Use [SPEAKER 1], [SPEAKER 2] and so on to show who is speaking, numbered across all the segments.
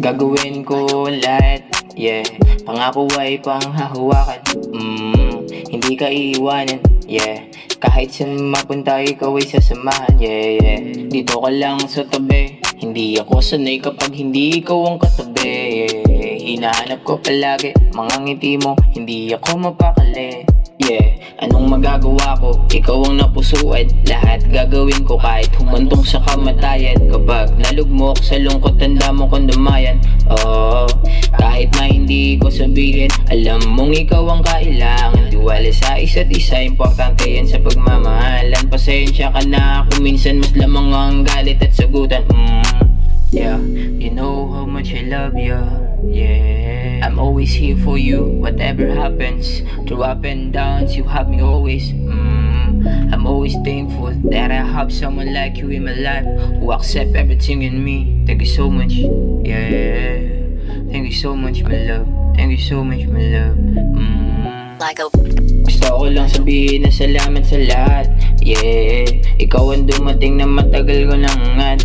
[SPEAKER 1] Gagawin ko lahat, yeah. Pangako ay panghahawakan, hindi ka iiwanan, yeah. Kahit saan mapunta ikaw ay sasamahan, yeah, yeah. Dito ka lang sa tabi, hindi ako sanay kapag hindi ikaw ang katabi, yeah. Hinahanap ko palagi mga ngiti mo, hindi ako mapakali, yeah. Anong magagawa ko? Ikaw ang napusuan. Lahat gagawin ko kahit humantong sa kamatayan. Kapag nalugmok sa lungkot, tanda mo kong dumayan. Oh, kahit na hindi ko sabihin, alam mong ikaw ang kailangan. Tiwala sa isa't isa, importante yan sa pagmamahalan. Pasensya ka na kung minsan mas lamang ang galit at sagutan. Yeah, you know how much I love you. Yeah, I'm always here for you, whatever happens. Through up and downs, you have me always. I'm always thankful that I have someone like you in my life, who accept everything in me. Thank you so much. Yeah, thank you so much, my love. Thank you so much, my love. Gusto ko lang sabihin na salamat sa lahat. Yeah, ikaw ang dumating na matagal ko nang hangad.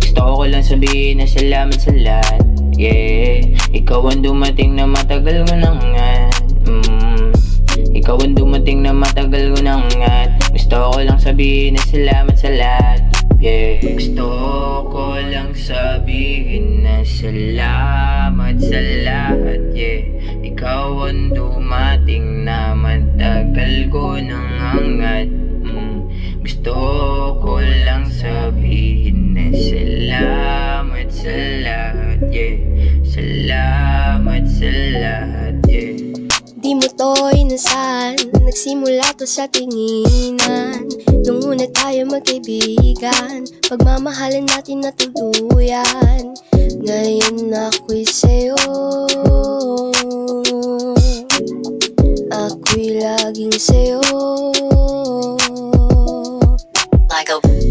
[SPEAKER 1] Gusto ko lang sabihin na salamat sa lahat. Yeah, ikaw ang dumating na matagal ko nang hangad. Ikaw ang dumating na matagal ko nang hangad. Gusto ko lang sabihin na salamat sa lahat. Yeah, gusto ko lang sabihin na salamat sa lahat. Yeah, ikaw ang dumating na matagal ko nang hangad. Gusto ko lang sabihin na salamat sa lahat, yeah. Salamat sa lahat, yeah.
[SPEAKER 2] Di mo to inasahan, nagsimula to sa tinginan. Nung una tayo magkaibigan, pagmamahalan natin na tuluyan. Ngayon ako'y sa'yo, ako'y laging sa'yo.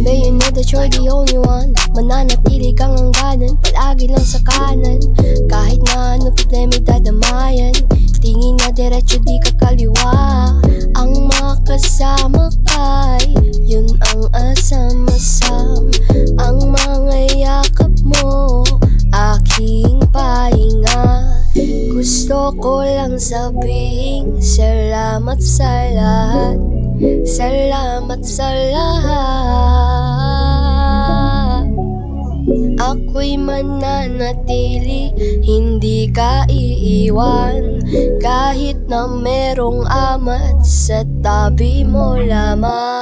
[SPEAKER 2] Babe, you know that you're the only one. Mananatili kang hangganan, palagi lang sa kanan. Kahit na ano problema'y dadamayan, tingin na diretso di ka kaliwa. Ang makasama kay, yun ang asam-asam. Ang mga yakap mo, aking pahinga. Gusto ko lang sabihin salamat sa lahat. Salamat sa lahat. Ako'y mananatili, hindi ka iiwan. Kahit na merong amat sa tabi mo lamang.